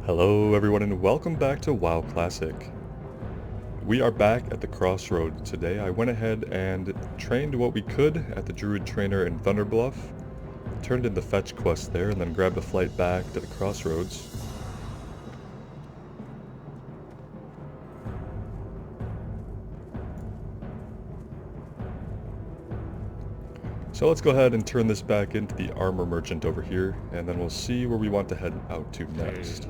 Hello everyone and welcome back to WoW Classic. We are back at the crossroads today. I went ahead and trained what we could at the Druid trainer in Thunder Bluff, turned in the fetch quest there, and then grabbed a flight back to the crossroads. So let's go ahead and turn this back into the armor merchant over here, and then we'll see where we want to head out to next.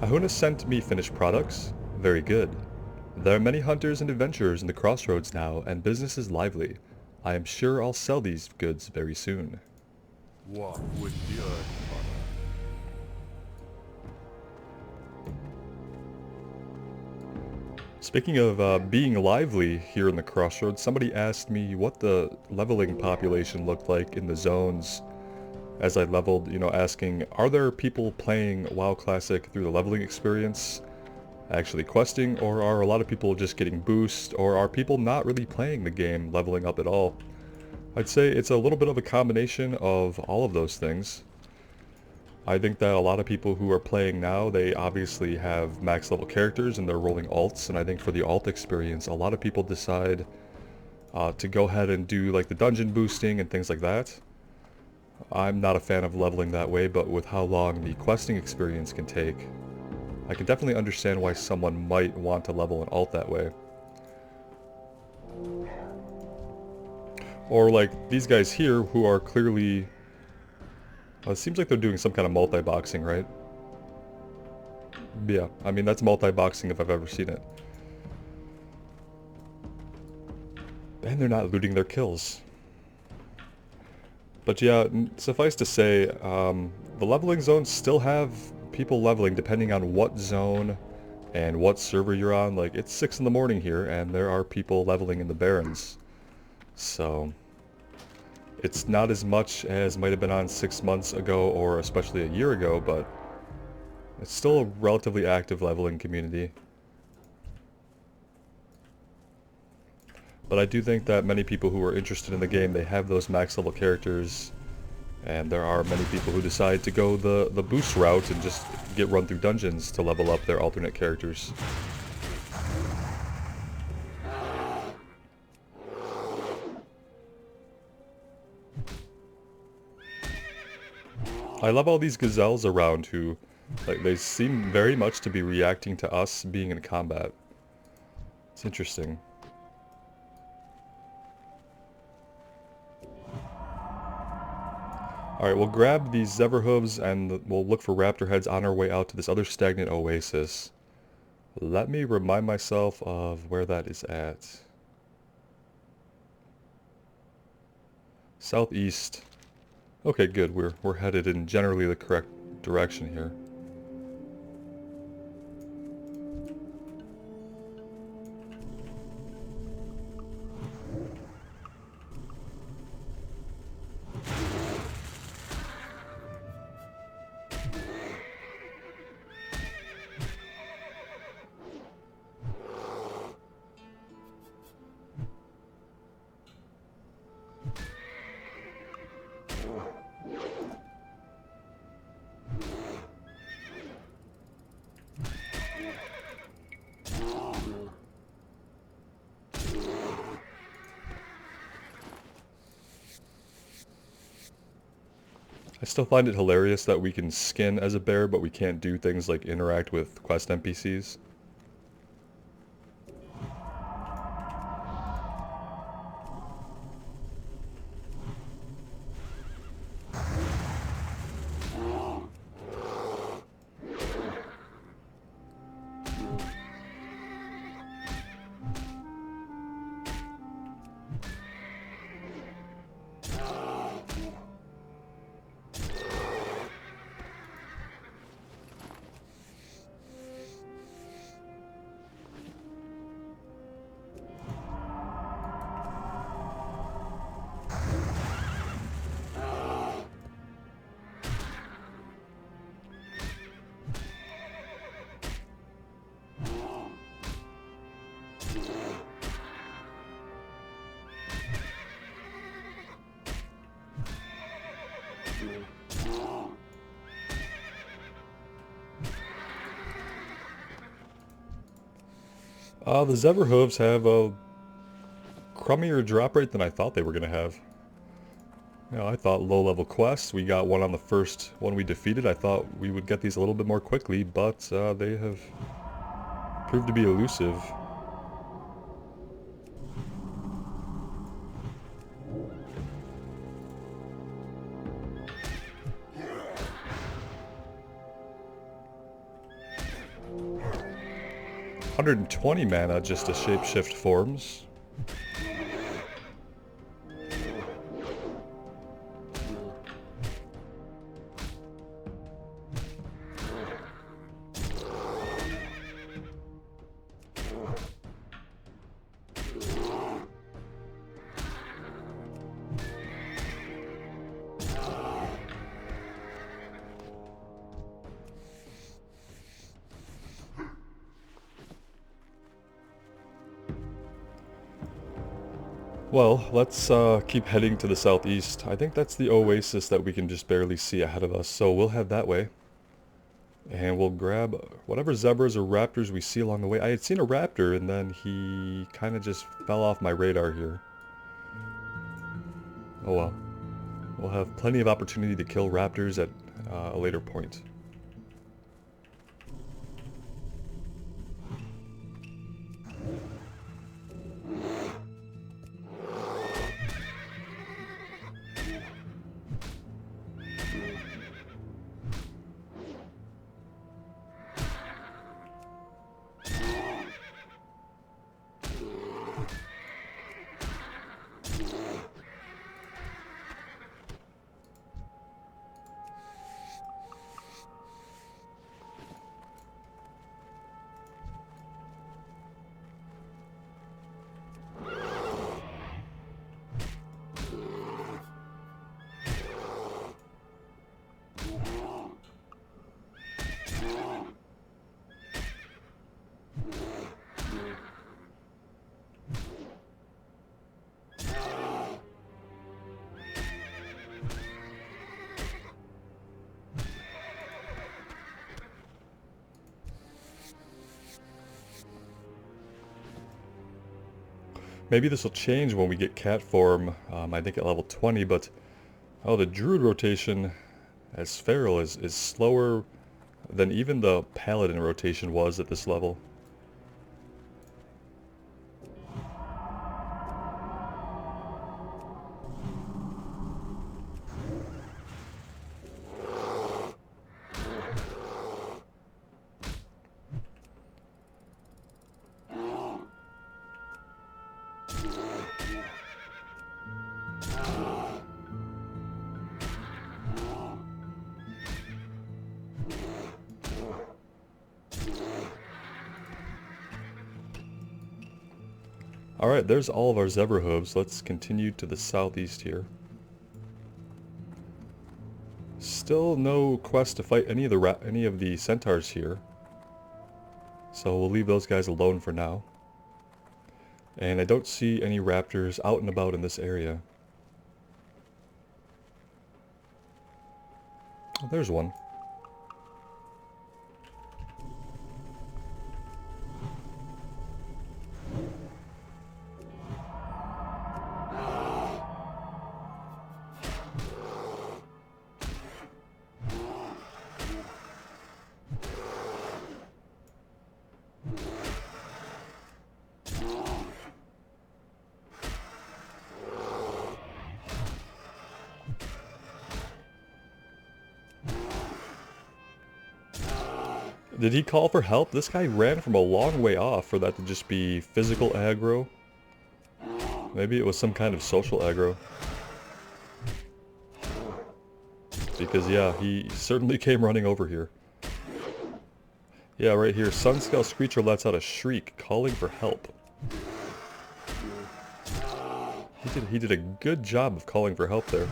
Ahuna sent me finished products. Very good. There are many hunters and adventurers in the crossroads now, and business is lively. I am sure I'll sell these goods very soon. Walk with the earth, Father. Speaking of being lively here in the crossroads, somebody asked me what the leveling population looked like in the zones as I leveled, asking, are there people playing WoW Classic through the leveling experience, actually questing, or are a lot of people just getting boost, or are people not really playing the game, leveling up at all? I'd say it's a little bit of a combination of all of those things. I think that a lot of people who are playing now, they obviously have max level characters and they're rolling alts, and I think for the alt experience, a lot of people decide to go ahead and do like the dungeon boosting and things like that. I'm not a fan of leveling that way, but with how long the questing experience can take, I can definitely understand why someone might want to level an alt that way. Or like these guys here who are clearly... it seems like they're doing some kind of multi-boxing, right? Yeah, I mean that's multi-boxing if I've ever seen it. And they're not looting their kills. But yeah, suffice to say, the leveling zones still have people leveling depending on what zone and what server you're on. Like, it's 6 in the morning here, and there are people leveling in the Barrens. So, it's not as much as might have been on 6 months ago, or especially a year ago, but it's still a relatively active leveling community. But I do think that many people who are interested in the game, they have those max level characters, and there are many people who decide to go the boost route and just get run through dungeons to level up their alternate characters. I love all these gazelles around who, like, they seem very much to be reacting to us being in combat. It's interesting. Alright, we'll grab these zebra hooves and we'll look for raptor heads on our way out to this other stagnant oasis. Let me remind myself of where that is at. Southeast. Okay, good. We're headed in generally the correct direction here. I still find it hilarious that we can skin as a bear, but we can't do things like interact with quest NPCs. The Zebra Hooves have a crummier drop rate than I thought they were going to have. You know, I thought low-level quests, we got one on the first one we defeated. I thought we would get these a little bit more quickly, but they have proved to be elusive. $120 mana just to shapeshift forms. Well, let's keep heading to the southeast. I think that's the Oasis that we can just barely see ahead of us, so we'll head that way. And we'll grab whatever zebras or raptors we see along the way. I had seen a raptor, and then he kind of just fell off my radar here. Oh well. We'll have plenty of opportunity to kill raptors at a later point. Maybe this will change when we get cat form, I think at level 20, but oh, the Druid rotation as Feral is slower than even the Paladin rotation was at this level. Alright, there's all of our zebra hooves. Let's continue to the southeast here. Still no quest to fight any of the centaurs here. So we'll leave those guys alone for now. And I don't see any raptors out and about in this area. Oh, there's one. Did he call for help? This guy ran from a long way off for that to just be physical aggro. Maybe it was some kind of social aggro. Because yeah, he certainly came running over here. Yeah, right here. Sunscale Screecher lets out a shriek, calling for help. He did a good job of calling for help there.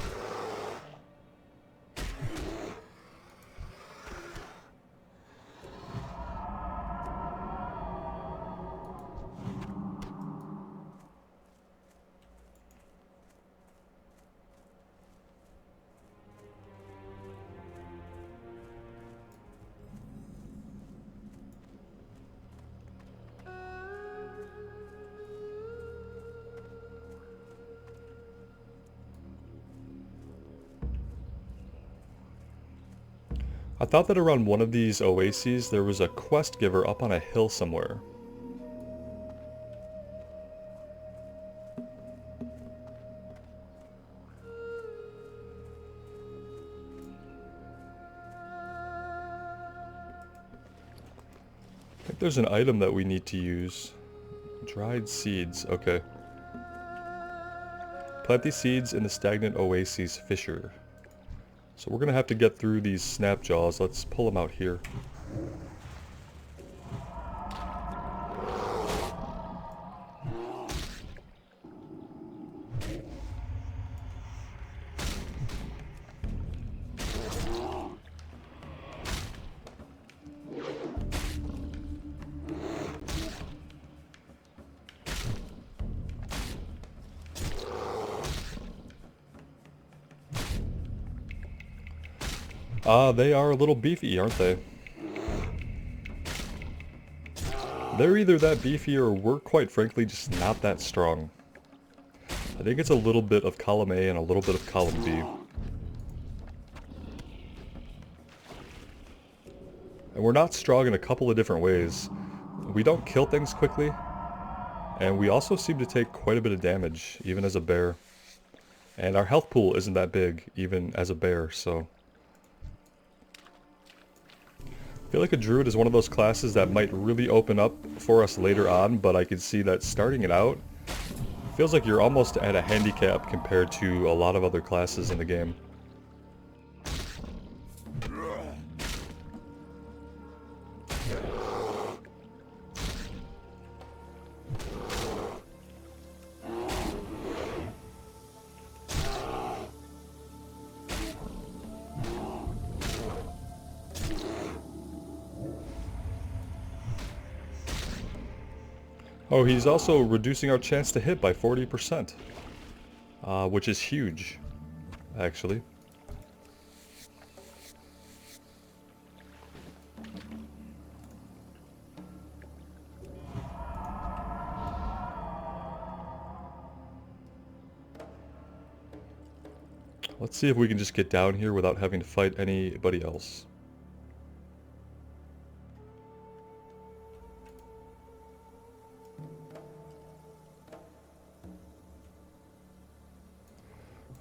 I thought that around one of these oases there was a quest giver up on a hill somewhere. I think there's an item that we need to use. Dried seeds, okay. Plant these seeds in the stagnant oases fissure. So we're gonna have to get through these snapjaws. Let's pull them out here. They are a little beefy, aren't they? They're either that beefy or we're quite frankly just not that strong. I think it's a little bit of column A and a little bit of column B. And we're not strong in a couple of different ways. We don't kill things quickly, and we also seem to take quite a bit of damage, even as a bear. And our health pool isn't that big, even as a bear, so... I feel like a druid is one of those classes that might really open up for us later on, but I can see that starting it out feels like you're almost at a handicap compared to a lot of other classes in the game. Oh, he's also reducing our chance to hit by 40%, which is huge, actually. Let's see if we can just get down here without having to fight anybody else.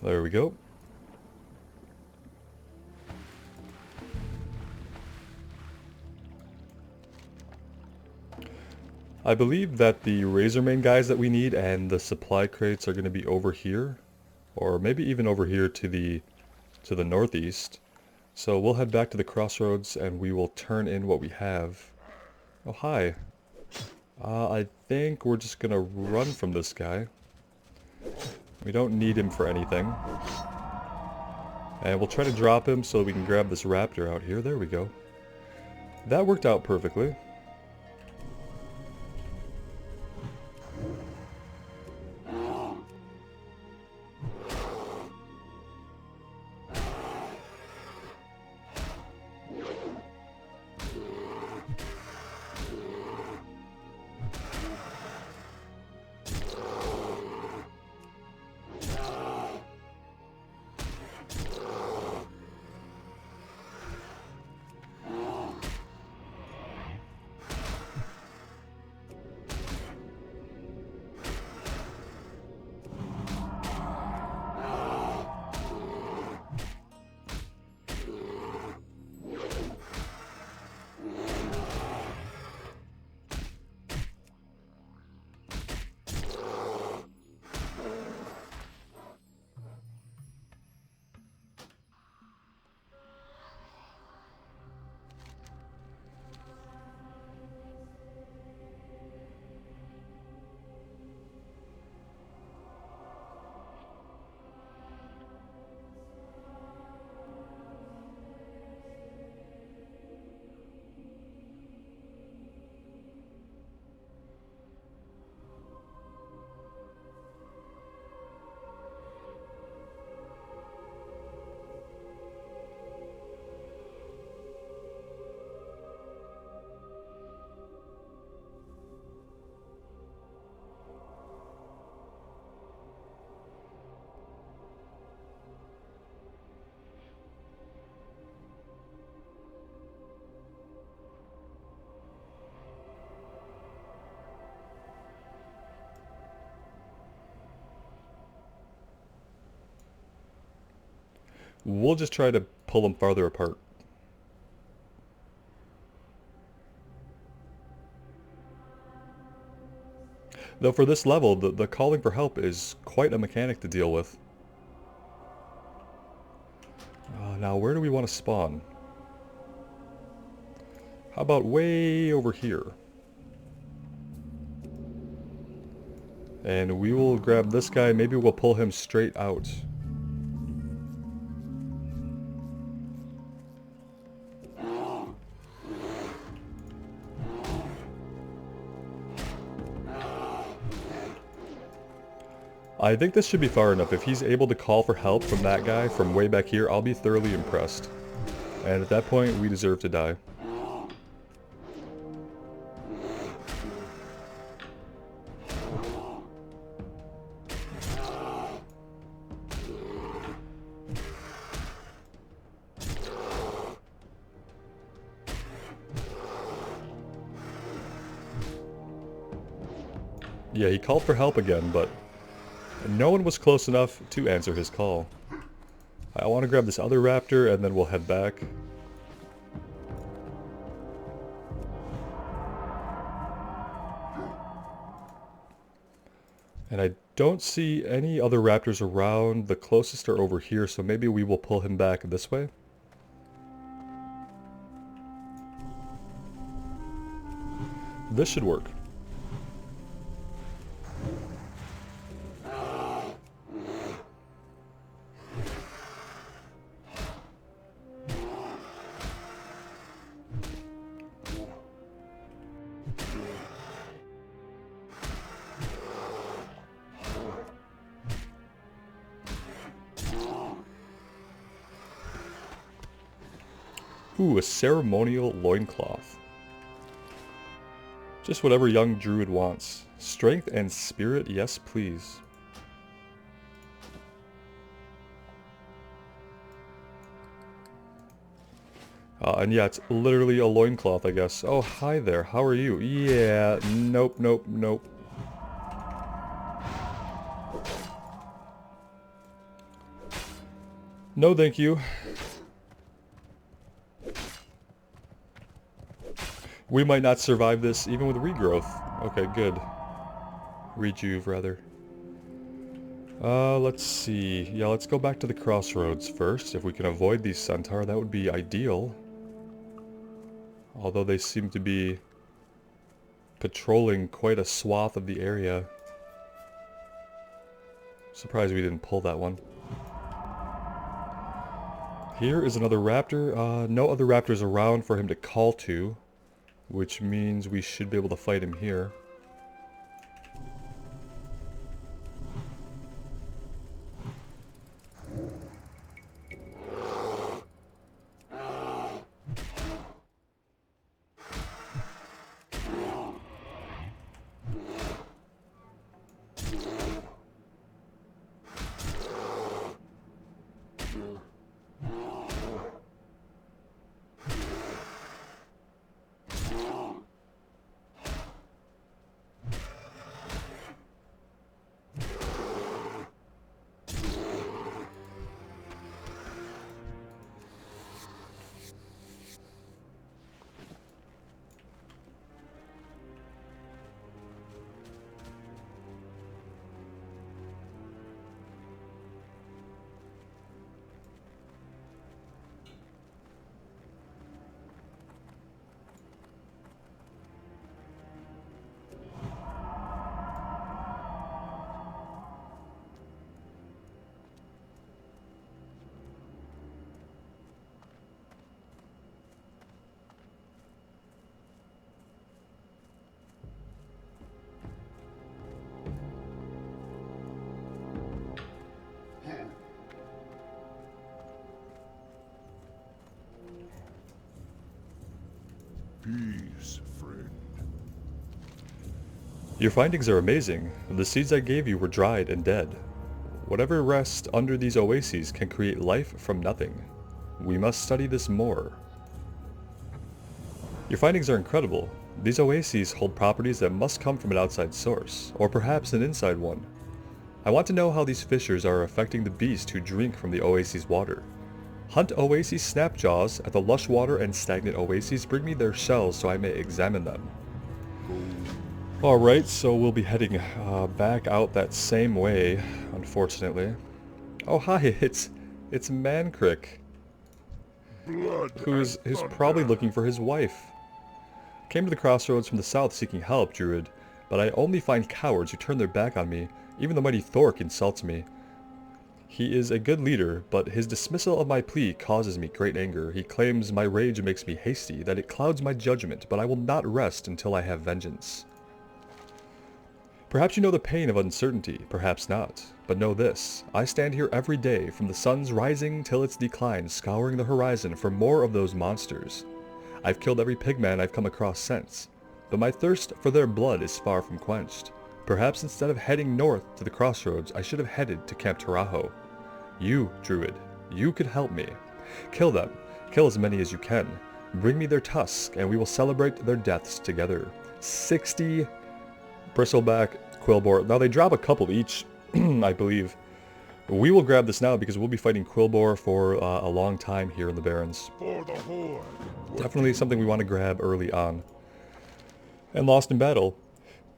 There we go. I believe that the Razormane guys that we need and the supply crates are going to be over here, or maybe even over here to the northeast. So we'll head back to the crossroads and we will turn in what we have. Oh, hi. I think we're just going to run from this guy. We don't need him for anything. And we'll try to drop him so we can grab this raptor out here. There we go. That worked out perfectly. We'll just try to pull them farther apart. Though for this level, the calling for help is quite a mechanic to deal with. Now where do we want to spawn? How about way over here? And we will grab this guy, maybe we'll pull him straight out. I think this should be far enough. If he's able to call for help from that guy from way back here, I'll be thoroughly impressed. And at that point, we deserve to die. Yeah, he called for help again, but no one was close enough to answer his call. I want to grab this other raptor and then we'll head back. And I don't see any other raptors around. The closest are over here, so maybe we will pull him back this way. This should work. Ooh, a ceremonial loincloth. Just whatever young druid wants. Strength and spirit, yes please. And yeah, it's literally a loincloth, I guess. Oh, hi there, how are you? Yeah, nope, nope, nope. No thank you. We might not survive this, even with regrowth. Okay, good. Rejuve, rather. Let's see. Yeah, let's go back to the crossroads first. If we can avoid these centaur, that would be ideal. Although they seem to be patrolling quite a swath of the area. Surprised we didn't pull that one. Here is another raptor. No other raptors around for him to call to, which means we should be able to fight him here. Peace, friend. Your findings are amazing. The seeds I gave you were dried and dead. Whatever rests under these oases can create life from nothing. We must study this more. Your findings are incredible. These oases hold properties that must come from an outside source, or perhaps an inside one. I want to know how these fissures are affecting the beasts who drink from the oasis' water. Hunt Oasis snapjaws at the lush water and stagnant oases. Bring me their shells so I may examine them. Alright, so we'll be heading back out that same way, unfortunately. Oh hi, it's Mancrick, who's probably looking for his wife. Came to the crossroads from the south seeking help, Druid, but I only find cowards who turn their back on me. Even the mighty Thork insults me. He is a good leader, but his dismissal of my plea causes me great anger. He claims my rage makes me hasty, that it clouds my judgment, but I will not rest until I have vengeance. Perhaps you know the pain of uncertainty, perhaps not. But know this, I stand here every day, from the sun's rising till its decline, scouring the horizon for more of those monsters. I've killed every pigman I've come across since, but my thirst for their blood is far from quenched. Perhaps instead of heading north to the crossroads, I should have headed to Camp Tarajo. You, Druid, you could help me. Kill them. Kill as many as you can. Bring me their tusks, and we will celebrate their deaths together. 60 Bristleback, Quillbore. Now they drop a couple each, I believe. We will grab this now because we'll be fighting Quillbore for a long time here in the Barrens. For the Horde. Definitely something we want to grab early on. And lost in battle.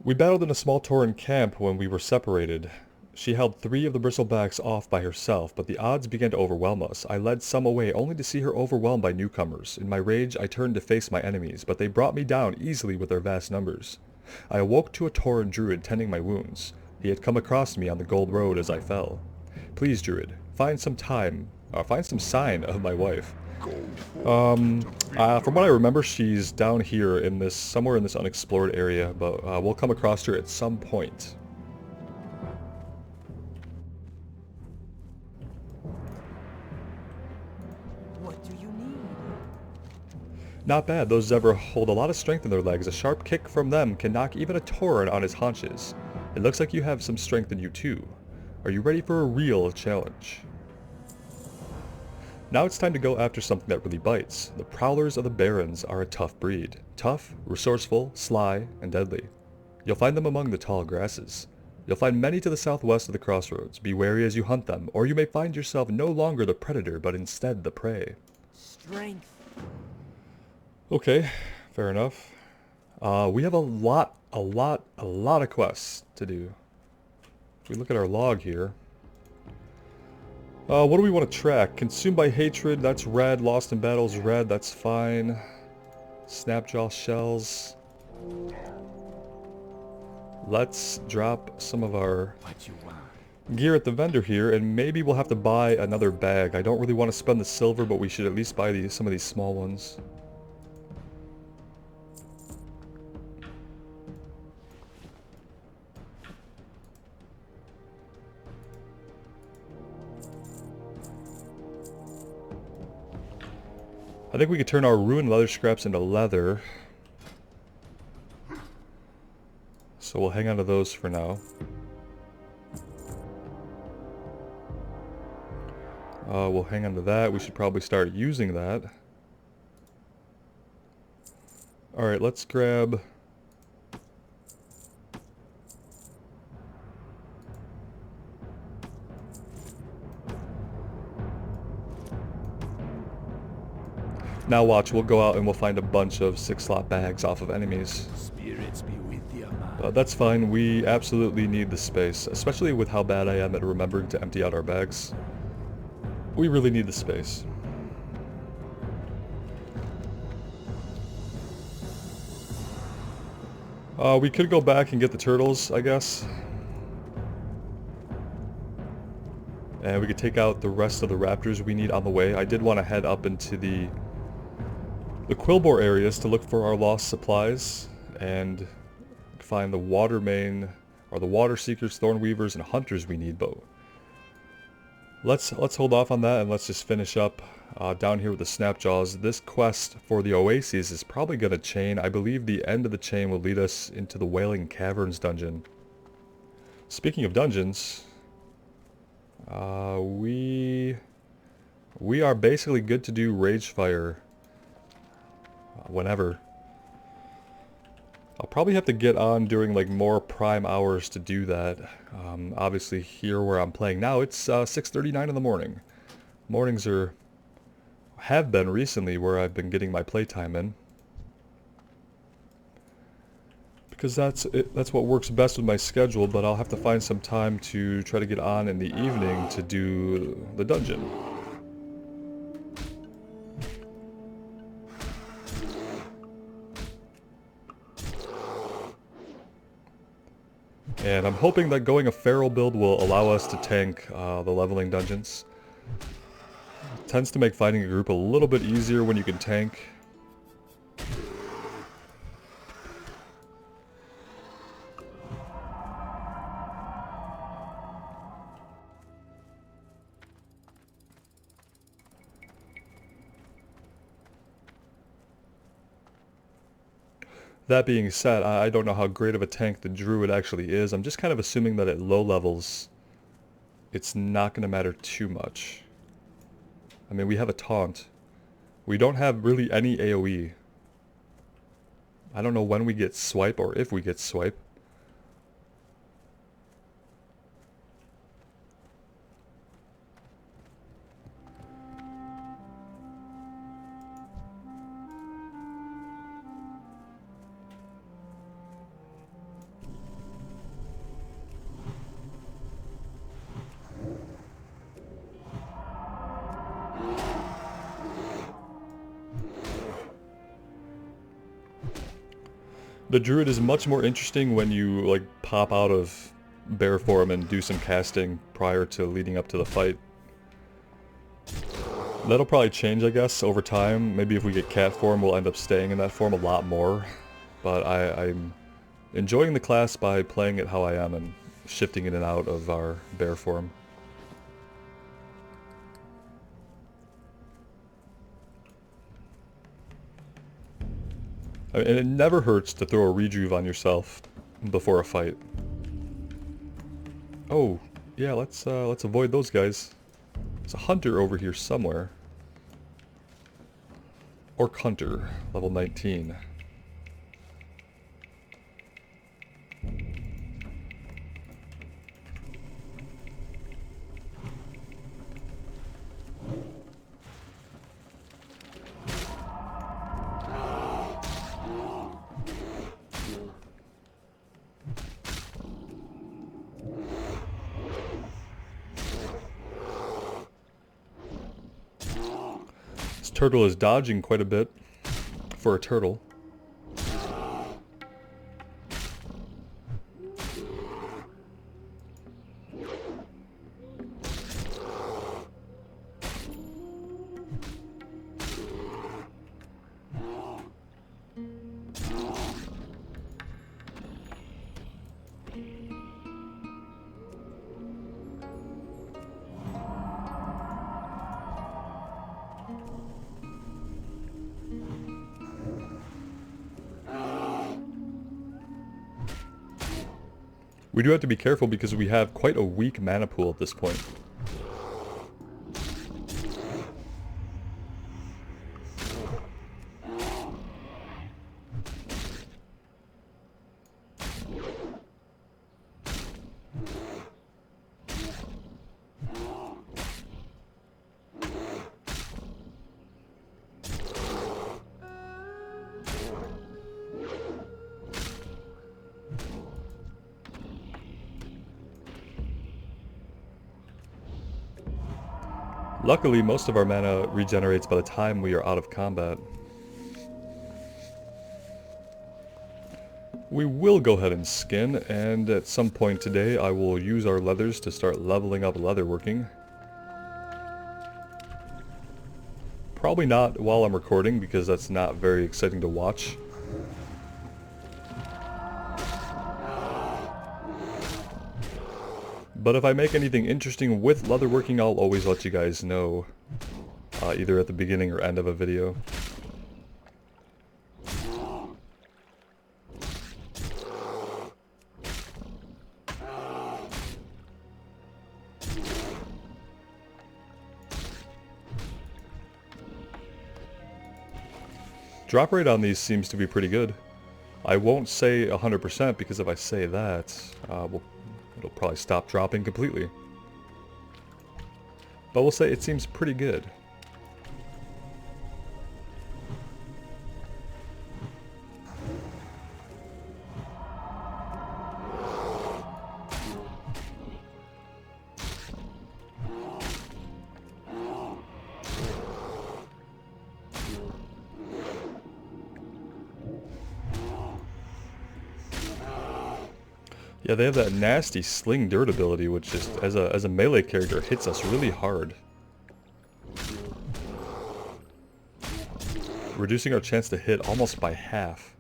We battled in a small Tauren camp when we were separated. She held 3 of the Bristlebacks off by herself, but the odds began to overwhelm us. I led some away only to see her overwhelmed by newcomers. In my rage, I turned to face my enemies, but they brought me down easily with their vast numbers. I awoke to a Tauren Druid tending my wounds. He had come across me on the Gold Road as I fell. Please, Druid, find some sign of my wife. From what I remember, she's down here in this, somewhere in this unexplored area, but we'll come across her at some point. What do you need? Not bad, those Zebra hold a lot of strength in their legs. A sharp kick from them can knock even a Tauren on his haunches. It looks like you have some strength in you too. Are you ready for a real challenge? Now it's time to go after something that really bites. The Prowlers of the Barrens are a tough breed. Tough, resourceful, sly, and deadly. You'll find them among the tall grasses. You'll find many to the southwest of the crossroads. Be wary as you hunt them, or you may find yourself no longer the predator, but instead the prey. Strength. Okay, fair enough. We have a lot of quests to do. If we look at our log here. What do we want to track? Consumed by hatred, that's red. Lost in battles, red, that's fine. Snapjaw shells. Let's drop some of our gear at the vendor here, and maybe we'll have to buy another bag. I don't really want to spend the silver, but we should at least buy some of these small ones. I think we could turn our ruined leather scraps into leather. So we'll hang on to those for now. We'll hang on to that. We should probably start using that. Alright, let's grab... Now watch, we'll go out and we'll find a bunch of 6-slot bags off of enemies. Spirits be with you, man. That's fine, we absolutely need the space, especially with how bad I am at remembering to empty out our bags. We really need the space. We could go back and get the turtles, I guess. And we could take out the rest of the raptors we need on the way. I did want to head up into the Quillbore areas to look for our lost supplies and find the water main, or the water seekers, thorn weavers, and hunters we need, but let's hold off on that and let's just finish up down here with the Snapjaws. This quest for the Oases is probably going to chain. I believe the end of the chain will lead us into the Wailing Caverns dungeon. Speaking of dungeons, we are basically good to do Ragefire whenever. I'll probably have to get on during like more prime hours to do that. Obviously here where I'm playing now, it's 6:39 in the morning. Mornings are have been recently where I've been getting my playtime in. Because that's what works best with my schedule, but I'll have to find some time to try to get on in the evening to do the dungeon. And I'm hoping that going a feral build will allow us to tank the leveling dungeons. It tends to make finding a group a little bit easier when you can tank. That being said, I don't know how great of a tank the Druid actually is. I'm just kind of assuming that at low levels, it's not going to matter too much. I mean, we have a taunt. We don't have really any AoE. I don't know when we get swipe or if we get swipe. The Druid is much more interesting when you like pop out of bear form and do some casting prior to leading up to the fight. That'll probably change, I guess, over time. Maybe if we get cat form, we'll end up staying in that form a lot more. But I'm enjoying the class by playing it how I am and shifting in and out of our bear form. And it never hurts to throw a rejuve on yourself before a fight. Oh, yeah, let's avoid those guys. There's a hunter over here somewhere. Orc Hunter, level 19. Turtle is dodging quite a bit for a turtle. We do have to be careful because we have quite a weak mana pool at this point. Luckily, most of our mana regenerates by the time we are out of combat. We will go ahead and skin, and at some point today I will use our leathers to start leveling up leatherworking. Probably not while I'm recording, because that's not very exciting to watch. But if I make anything interesting with leatherworking, I'll always let you guys know, either at the beginning or end of a video. Drop rate on these seems to be pretty good. I won't say 100% because if I say that, it'll probably stop dropping completely. But we'll say it seems pretty good. Yeah, they have that nasty sling dirt ability, which just, as a melee character, hits us really hard. Reducing our chance to hit almost by half.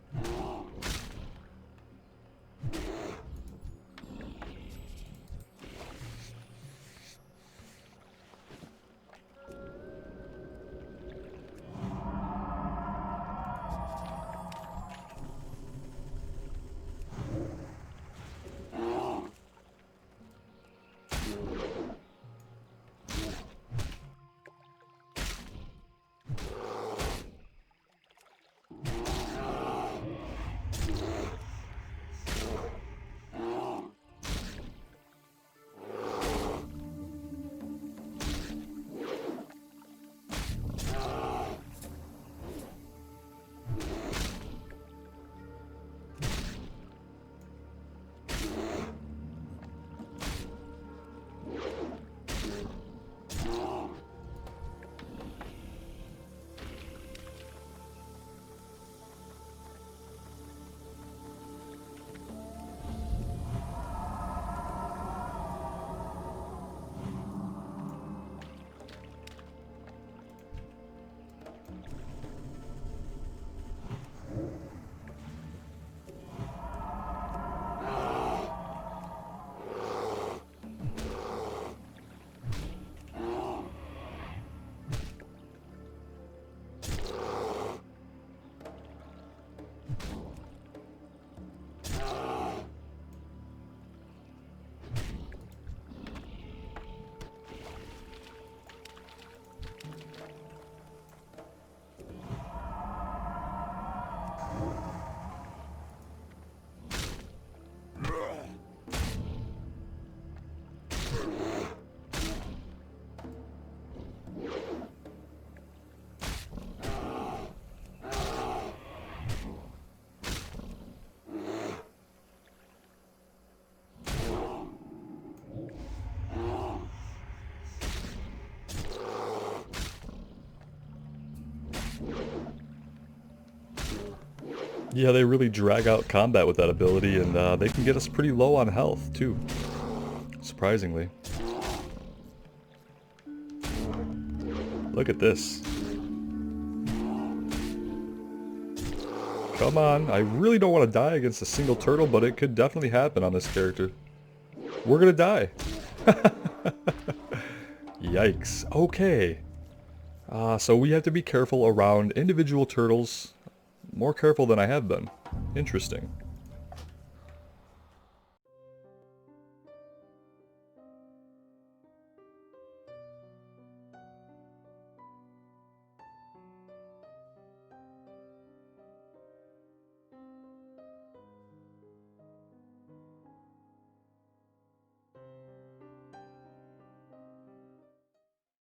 Yeah, they really drag out combat with that ability, and they can get us pretty low on health, too. Surprisingly. Look at this. Come on, I really don't want to die against a single turtle, but it could definitely happen on this character. We're gonna die. Yikes. Okay. So we have to be careful around individual turtles. More careful than I have been. Interesting.